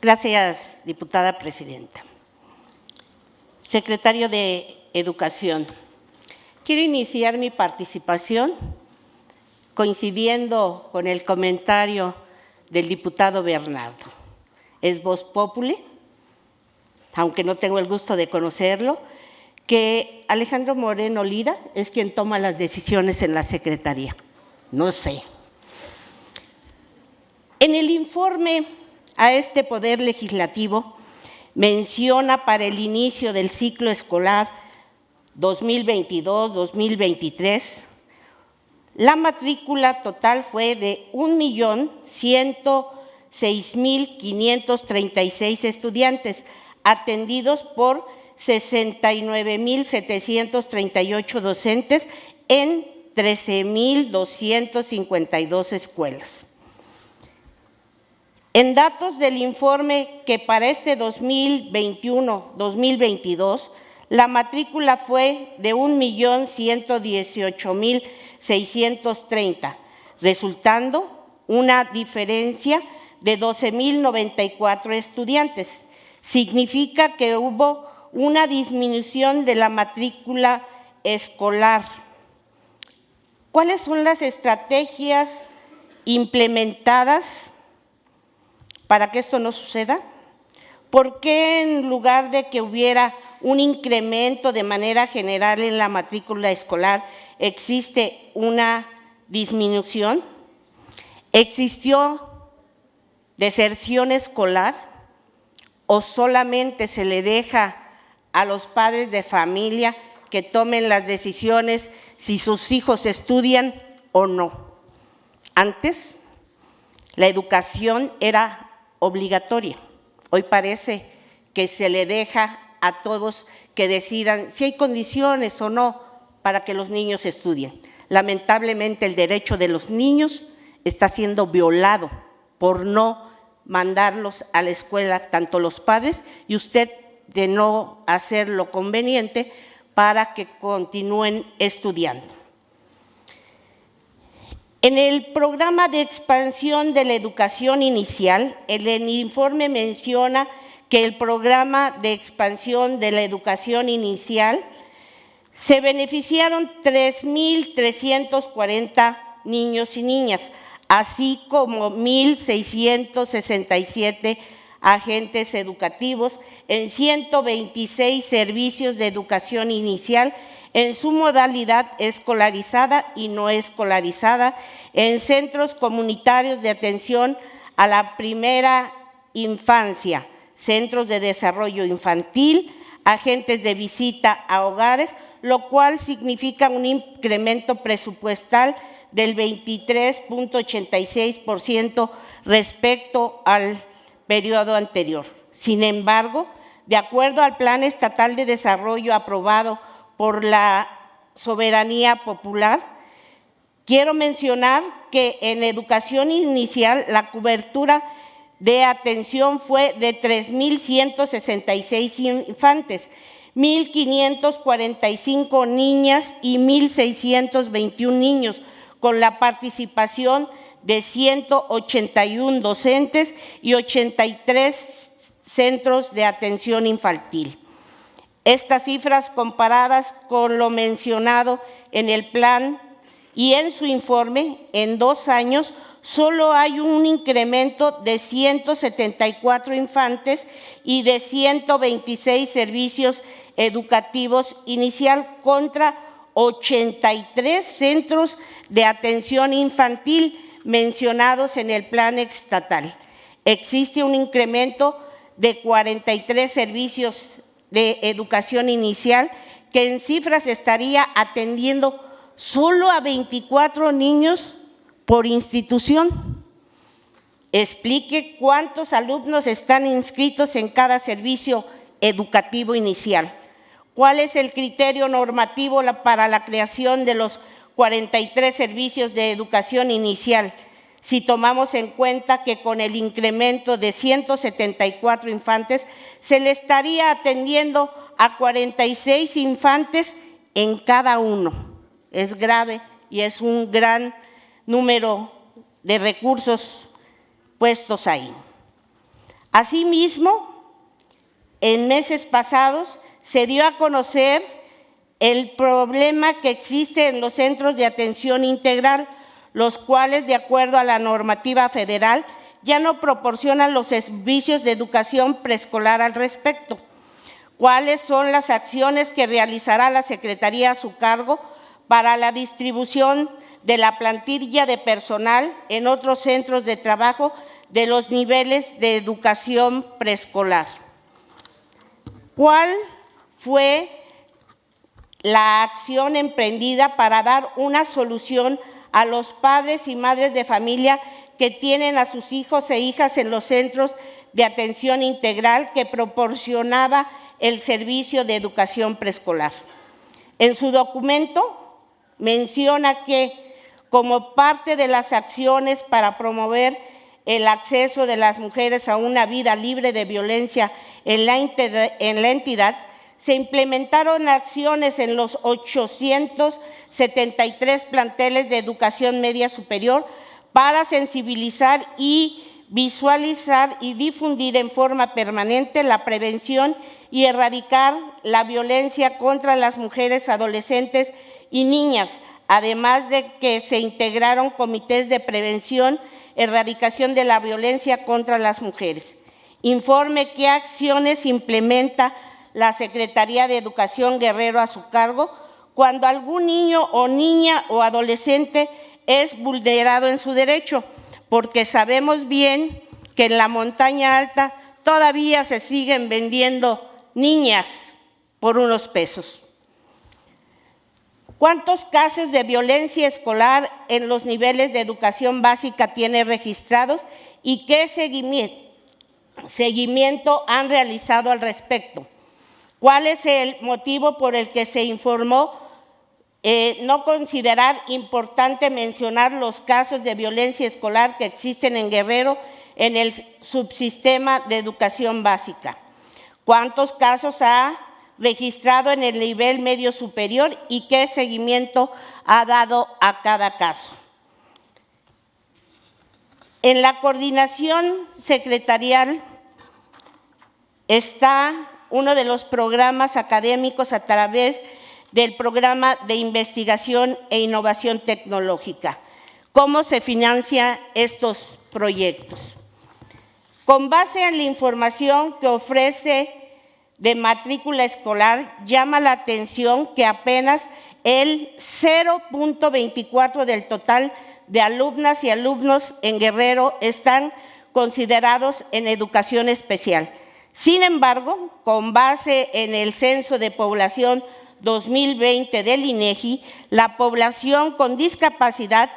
Gracias, diputada presidenta. Secretario de Educación, quiero iniciar mi participación coincidiendo con el comentario del diputado Bernardo. Es vox populi, aunque no tengo el gusto de conocerlo, que Alejandro Moreno Lira es quien toma las decisiones en la Secretaría. No sé. En el informe a este Poder Legislativo menciona para el inicio del ciclo escolar 2022-2023, la matrícula total fue de 1.106.536 estudiantes, atendidos por 69.738 docentes en 13.252 escuelas. En datos del informe que para este 2021-2022, la matrícula fue de 1.118.630, resultando una diferencia de 12.094 estudiantes. Significa que hubo una disminución de la matrícula escolar. ¿Cuáles son las estrategias implementadas para que esto no suceda? ¿Por qué en lugar de que hubiera un incremento de manera general en la matrícula escolar, existe una disminución? ¿Existió deserción escolar o solamente se le deja a los padres de familia que tomen las decisiones si sus hijos estudian o no? Antes, la educación era obligatoria. Hoy parece que se le deja a todos que decidan si hay condiciones o no para que los niños estudien. Lamentablemente, el derecho de los niños está siendo violado por no mandarlos a la escuela, tanto los padres y usted, de no hacer lo conveniente para que continúen estudiando. En el programa de expansión de la educación inicial, el informe menciona que el programa de expansión de la educación inicial se beneficiaron 3.340 niños y niñas, así como 1.667 agentes educativos en 126 servicios de educación inicial en su modalidad escolarizada y no escolarizada, en centros comunitarios de atención a la primera infancia, centros de desarrollo infantil, agentes de visita a hogares, lo cual significa un incremento presupuestal del 23.86% respecto al periodo anterior. Sin embargo, de acuerdo al Plan Estatal de Desarrollo aprobado por la soberanía popular, quiero mencionar que en educación inicial la cobertura de atención fue de 3.166 infantes, 1.545 niñas y 1.621 niños, con la participación de 181 docentes y 83 centros de atención infantil. Estas cifras comparadas con lo mencionado en el plan y en su informe, en 2 años solo hay un incremento de 174 infantes y de 126 servicios educativos inicial contra 83 centros de atención infantil mencionados en el plan estatal. Existe un incremento de 43 servicios de educación inicial que en cifras estaría atendiendo solo a 24 niños por institución. Explique cuántos alumnos están inscritos en cada servicio educativo inicial. ¿Cuál es el criterio normativo para la creación de los 43 servicios de educación inicial? Si tomamos en cuenta que con el incremento de 174 infantes se le estaría atendiendo a 46 infantes en cada uno. Es grave y es un gran número de recursos puestos ahí. Asimismo, en meses pasados se dio a conocer el problema que existe en los centros de atención integral, los cuales, de acuerdo a la normativa federal, ya no proporcionan los servicios de educación preescolar al respecto. ¿Cuáles son las acciones que realizará la Secretaría a su cargo para la distribución de la plantilla de personal en otros centros de trabajo de los niveles de educación preescolar? ¿Cuál fue la acción emprendida para dar una solución a los padres y madres de familia que tienen a sus hijos e hijas en los centros de atención integral que proporcionaba el servicio de educación preescolar? En su documento menciona que, como parte de las acciones para promover el acceso de las mujeres a una vida libre de violencia en la entidad, se implementaron acciones en los 873 planteles de educación media superior para sensibilizar y visualizar y difundir en forma permanente la prevención y erradicar la violencia contra las mujeres, adolescentes y niñas, además de que se integraron comités de prevención, erradicación de la violencia contra las mujeres. Informe qué acciones implementa la Secretaría de Educación Guerrero a su cargo cuando algún niño o niña o adolescente es vulnerado en su derecho, porque sabemos bien que en la montaña alta todavía se siguen vendiendo niñas por unos pesos. ¿Cuántos casos de violencia escolar en los niveles de educación básica tiene registrados y qué seguimiento han realizado al respecto? ¿Cuál es el motivo por el que se informó no considerar importante mencionar los casos de violencia escolar que existen en Guerrero en el subsistema de educación básica? ¿Cuántos casos ha registrado en el nivel medio superior y qué seguimiento ha dado a cada caso? En la coordinación secretarial está uno de los programas académicos a través del Programa de Investigación e Innovación Tecnológica. ¿Cómo se financian estos proyectos? Con base en la información que ofrece de matrícula escolar, llama la atención que apenas el 0.24 del total de alumnas y alumnos en Guerrero están considerados en educación especial. Sin embargo, con base en el Censo de Población 2020 del INEGI, la población con discapacidad,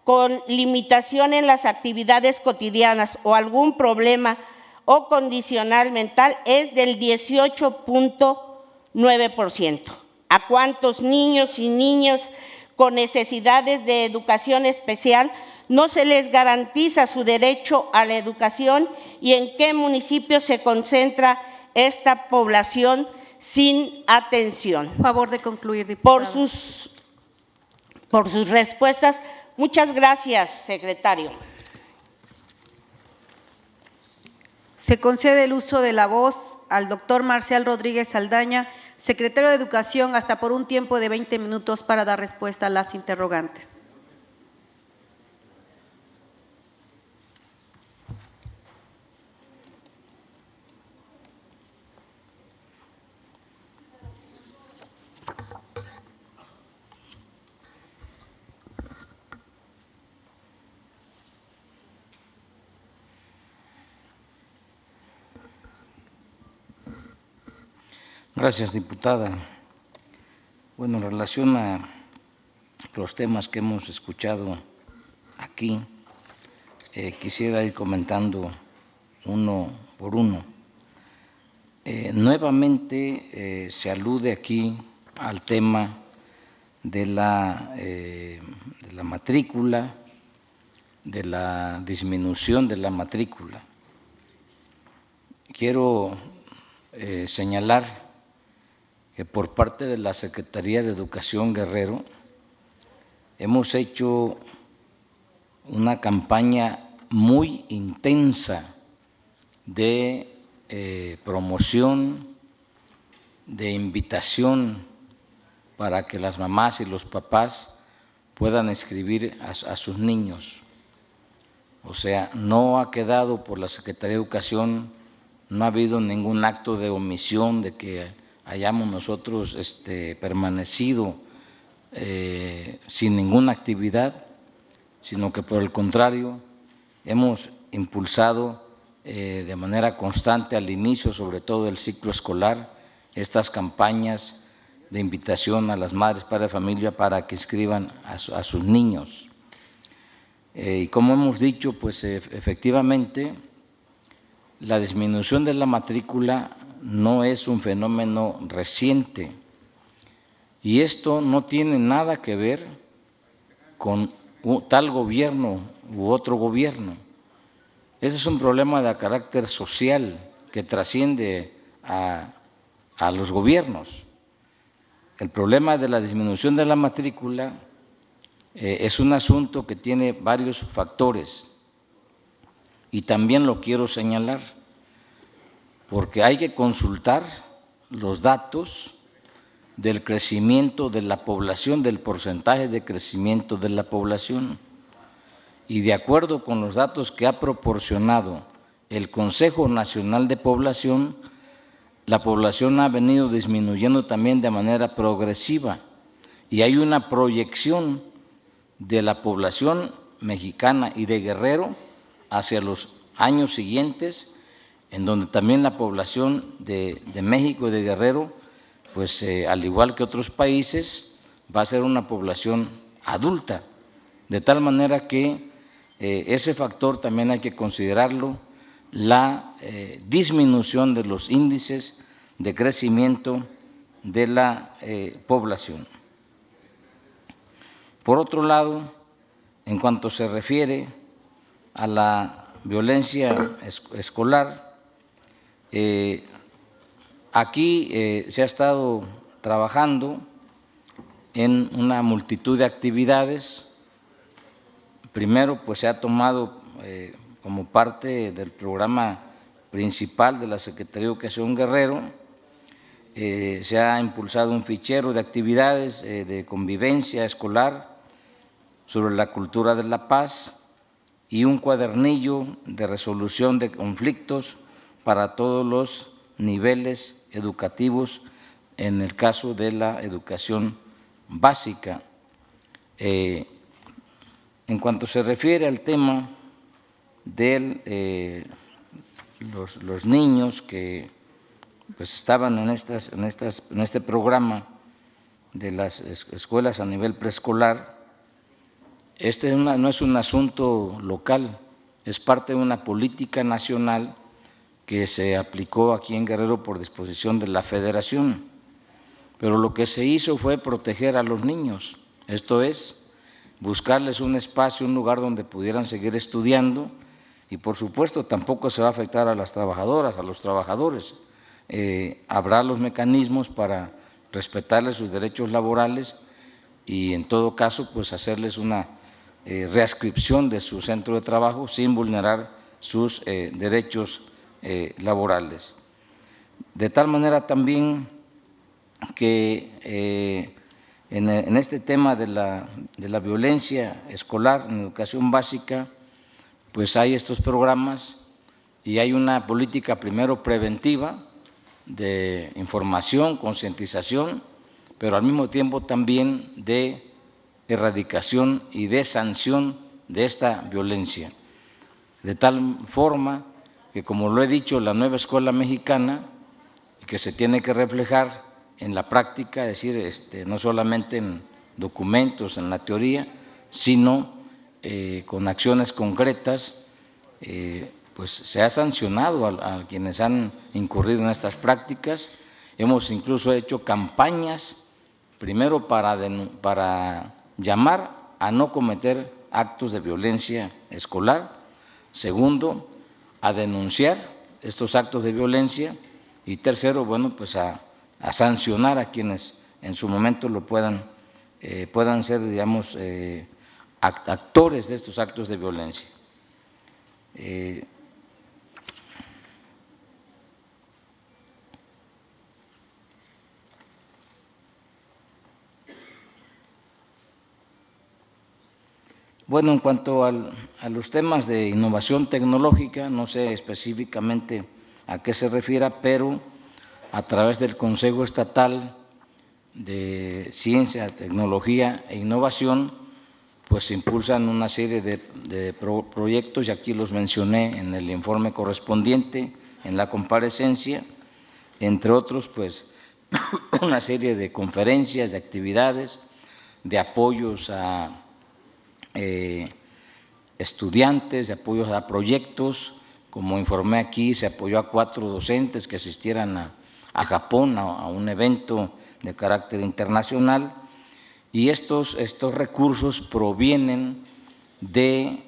con limitación en las actividades cotidianas o algún problema o condicional mental es del 18.9%. ¿A cuántos niños y niñas con necesidades de educación especial no se les garantiza su derecho a la educación y en qué municipios se concentra esta población sin atención? Favor de concluir, diputada. Por sus respuestas. Muchas gracias, secretario. Se concede el uso de la voz al doctor Marcial Rodríguez Saldaña, secretario de Educación, hasta por un tiempo de 20 minutos para dar respuesta a las interrogantes. Gracias, diputada. Bueno, en relación a los temas que hemos escuchado aquí, quisiera ir comentando uno por uno. Nuevamente se alude aquí al tema de la matrícula, de la disminución de la matrícula. Quiero señalar que por parte de la Secretaría de Educación Guerrero hemos hecho una campaña muy intensa de promoción, de invitación para que las mamás y los papás puedan inscribir a sus niños. O sea, no ha quedado por la Secretaría de Educación, no ha habido ningún acto de omisión de que hayamos nosotros permanecido sin ninguna actividad, sino que por el contrario hemos impulsado de manera constante al inicio, sobre todo del ciclo escolar, estas campañas de invitación a las madres, padres de familia para que inscriban a sus niños. Y como hemos dicho, pues efectivamente la disminución de la matrícula no es un fenómeno reciente y esto no tiene nada que ver con tal gobierno u otro gobierno. Ese es un problema de carácter social que trasciende a los gobiernos. El problema de la disminución de la matrícula es un asunto que tiene varios factores y también lo quiero señalar porque hay que consultar los datos del crecimiento de la población, del porcentaje de crecimiento de la población. Y de acuerdo con los datos que ha proporcionado el Consejo Nacional de Población, la población ha venido disminuyendo también de manera progresiva y hay una proyección de la población mexicana y de Guerrero hacia los años siguientes, en donde también la población de México y de Guerrero, pues al igual que otros países, va a ser una población adulta, de tal manera que ese factor también hay que considerarlo, la disminución de los índices de crecimiento de la población. Por otro lado, en cuanto se refiere a la violencia escolar, aquí se ha estado trabajando en una multitud de actividades. Primero, pues se ha tomado como parte del programa principal de la Secretaría de Educación Guerrero, se ha impulsado un fichero de actividades de convivencia escolar sobre la cultura de la paz y un cuadernillo de resolución de conflictos para todos los niveles educativos en el caso de la educación básica. En cuanto se refiere al tema de los niños que pues estaban en este programa de las escuelas a nivel preescolar, no es un asunto local, es parte de una política nacional que se aplicó aquí en Guerrero por disposición de la Federación. Pero lo que se hizo fue proteger a los niños, esto es, buscarles un espacio, un lugar donde pudieran seguir estudiando y, por supuesto, tampoco se va a afectar a las trabajadoras, a los trabajadores. Habrá los mecanismos para respetarles sus derechos laborales y, en todo caso, pues hacerles una readscripción de su centro de trabajo sin vulnerar sus derechos laborales. De tal manera también que en este tema de la violencia escolar en educación básica, pues hay estos programas y hay una política primero preventiva de información, concientización, pero al mismo tiempo también de erradicación y de sanción de esta violencia. De tal forma que, como lo he dicho, la nueva escuela mexicana, que se tiene que reflejar en la práctica, es decir, no solamente en documentos, en la teoría, sino con acciones concretas, pues se ha sancionado a quienes han incurrido en estas prácticas. Hemos incluso hecho campañas, primero para llamar a no cometer actos de violencia escolar, segundo, a denunciar estos actos de violencia y tercero, bueno, pues a sancionar a quienes en su momento lo puedan ser, digamos, actores de estos actos de violencia. Bueno, en cuanto a los temas de innovación tecnológica, no sé específicamente a qué se refiera, pero a través del Consejo Estatal de Ciencia, Tecnología e Innovación, pues se impulsan una serie de proyectos, y aquí los mencioné en el informe correspondiente, en la comparecencia, entre otros, pues una serie de conferencias, de actividades, de apoyos a estudiantes, de apoyos a proyectos. Como informé aquí, se apoyó a 4 docentes que asistieran a Japón a un evento de carácter internacional, y estos recursos provienen de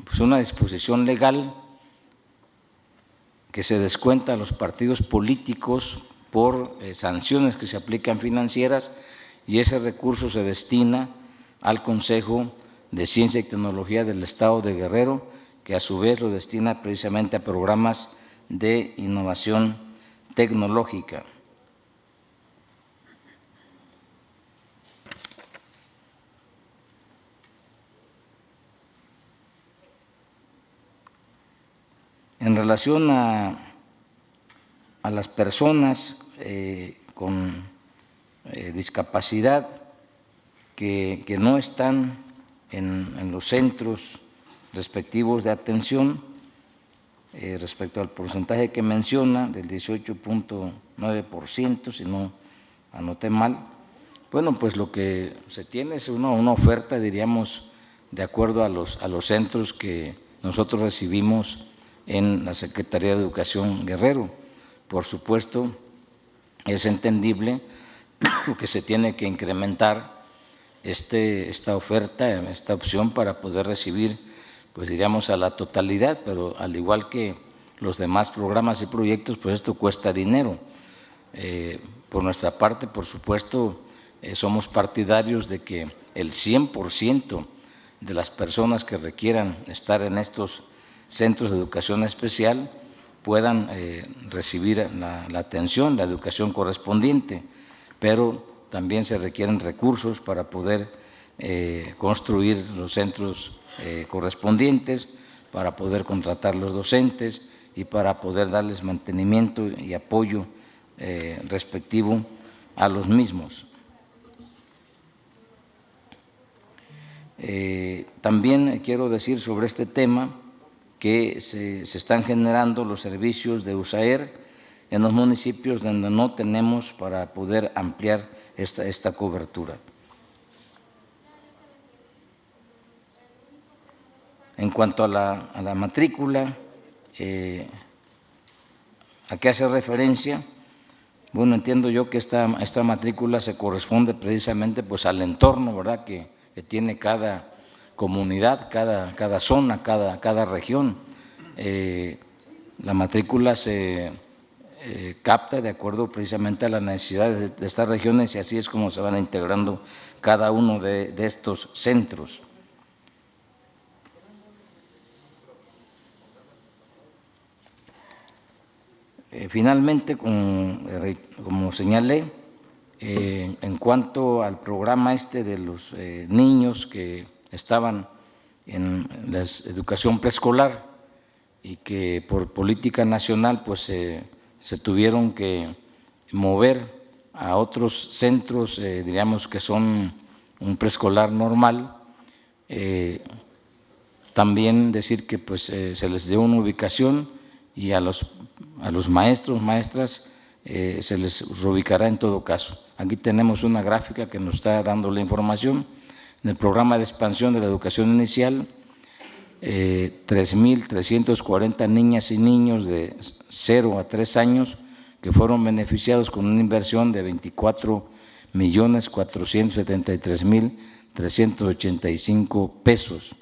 pues una disposición legal que se descuenta a los partidos políticos por sanciones que se aplican financieras, y ese recurso se destina al Consejo de Ciencia y Tecnología del Estado de Guerrero, que a su vez lo destina precisamente a programas de innovación tecnológica. En relación a las personas con discapacidad que no están en los centros respectivos de atención, respecto al porcentaje que menciona, del 18.9%, si no anoté mal, bueno, pues lo que se tiene es una oferta, diríamos, de acuerdo a los centros que nosotros recibimos en la Secretaría de Educación Guerrero. Por supuesto, es entendible que se tiene que incrementar esta oferta, esta opción, para poder recibir, pues diríamos, a la totalidad, pero al igual que los demás programas y proyectos, pues esto cuesta dinero. Por nuestra parte, por supuesto, somos partidarios de que el 100% de las personas que requieran estar en estos centros de educación especial puedan recibir la atención, la educación correspondiente, pero también se requieren recursos para poder construir los centros correspondientes, para poder contratar los docentes y para poder darles mantenimiento y apoyo respectivo a los mismos. También quiero decir sobre este tema que se están generando los servicios de USAER en los municipios donde no tenemos para poder ampliar esta cobertura. En cuanto a la matrícula, ¿a qué hace referencia? Bueno, entiendo yo que esta matrícula se corresponde precisamente pues al entorno, ¿verdad?, que tiene cada comunidad, cada zona, cada región. La matrícula se capta de acuerdo precisamente a las necesidades de estas regiones, y así es como se van integrando cada uno de estos centros. Finalmente, como señalé, en cuanto al programa de los niños que estaban en la educación preescolar y que por política nacional pues se tuvieron que mover a otros centros, diríamos que son un preescolar normal, también decir que pues se les dio una ubicación, y a los maestros, maestras, se les reubicará en todo caso. Aquí tenemos una gráfica que nos está dando la información. En el programa de expansión de la educación inicial, 3.340 niñas y niños de 0 a 3 años que fueron beneficiados con una inversión de 24.473.385 pesos.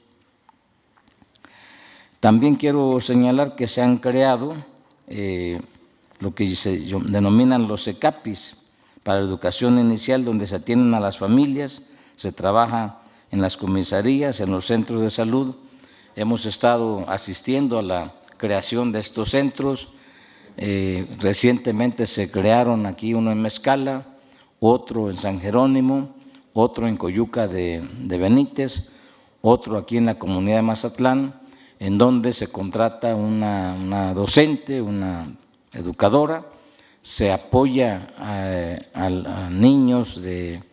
También quiero señalar que se han creado lo que se denominan los ECAPIs para la educación inicial, donde se atienden a las familias, se trabaja en las comisarías, en los centros de salud. Hemos estado asistiendo a la creación de estos centros. Recientemente se crearon aquí uno en Mezcala, otro en San Jerónimo, otro en Coyuca de Benítez, otro aquí en la comunidad de Mazatlán, en donde se contrata una docente, una educadora, se apoya a niños de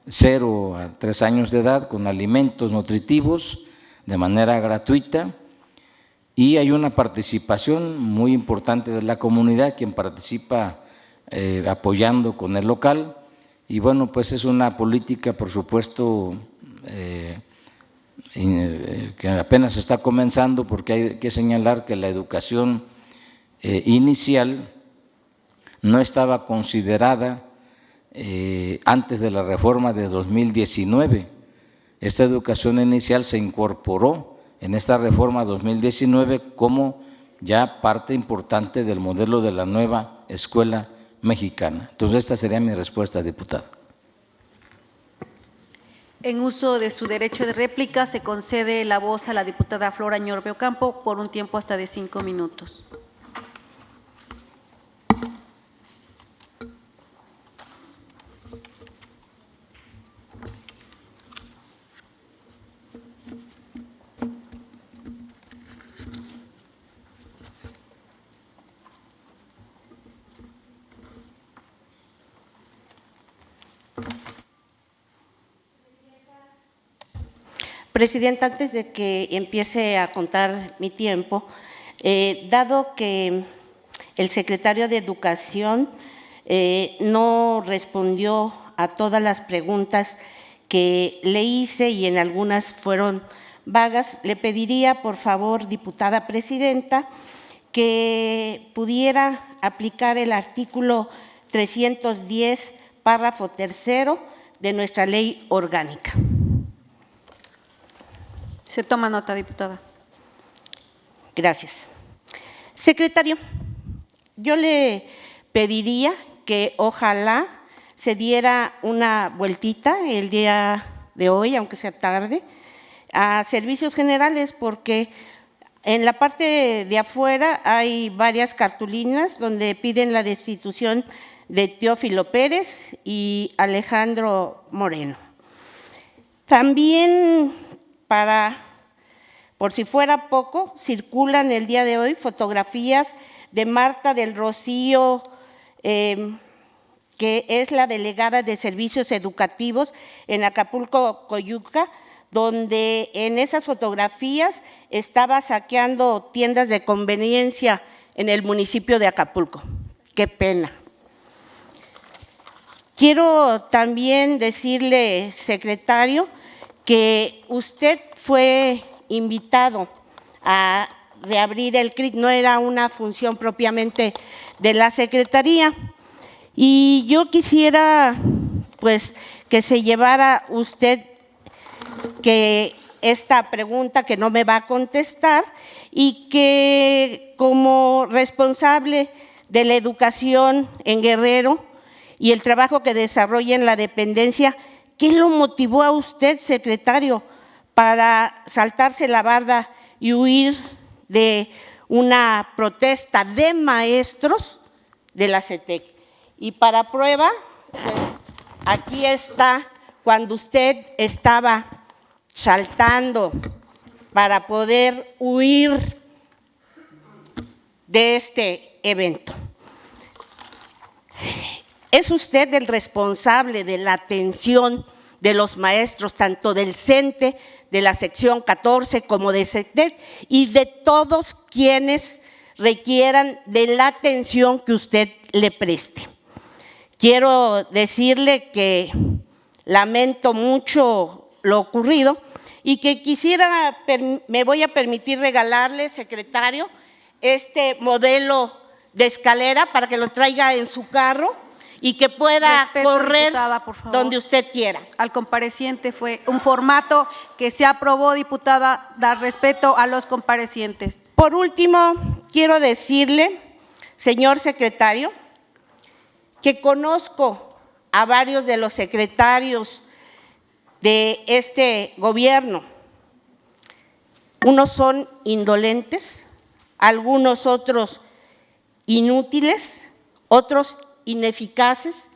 0 a 3 años de edad con alimentos nutritivos de manera gratuita, y hay una participación muy importante de la comunidad, quien participa apoyando con el local, y bueno, pues es una política, por supuesto, que apenas está comenzando, porque hay que señalar que la educación inicial no estaba considerada antes de la reforma de 2019. Esta educación inicial se incorporó en esta reforma 2019 como ya parte importante del modelo de la nueva escuela mexicana. Entonces, esta sería mi respuesta, diputada. En uso de su derecho de réplica, se concede la voz a la diputada Flora Ñorbe Ocampo por un tiempo hasta de 5 minutos. Presidenta, antes de que empiece a contar mi tiempo, dado que el secretario de Educación no respondió a todas las preguntas que le hice y en algunas fueron vagas, le pediría, por favor, diputada presidenta, que pudiera aplicar el artículo 310, párrafo tercero de nuestra ley orgánica. Se toma nota, diputada. Gracias. Secretario, yo le pediría que ojalá se diera una vueltita el día de hoy, aunque sea tarde, a servicios generales, porque en la parte de afuera hay varias cartulinas donde piden la destitución de Teófilo Pérez y Alejandro Moreno. También, por si fuera poco, circulan el día de hoy fotografías de Marta del Rocío, que es la delegada de servicios educativos en Acapulco, Coyuca, donde en esas fotografías estaba saqueando tiendas de conveniencia en el municipio de Acapulco. Qué pena. Quiero también decirle, secretario, que usted fue invitado a reabrir el CRIC, no era una función propiamente de la Secretaría. Y yo quisiera, pues, que se llevara usted que esta pregunta que no me va a contestar y que como responsable de la educación en Guerrero y el trabajo que desarrolla en la dependencia, ¿qué lo motivó a usted, secretario, para saltarse la barda y huir de una protesta de maestros de la CETEC? Y para prueba, aquí está cuando usted estaba saltando para poder huir de este evento. Es usted el responsable de la atención de los maestros, tanto del CENTE, de la sección 14, como de CETEC, y de todos quienes requieran de la atención que usted le preste. Quiero decirle que lamento mucho lo ocurrido y que me voy a permitir regalarle, secretario, este modelo de escalera para que lo traiga en su carro y que pueda Respeto, correr, diputada, por favor. donde usted quiera. Al compareciente fue un formato que se aprobó, diputada, dar respeto a los comparecientes. Por último, quiero decirle, señor secretario, que conozco a varios de los secretarios de este gobierno. Unos son indolentes, algunos otros inútiles, otros ineficaces.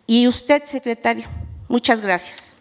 Y usted, secretario, Muchas gracias.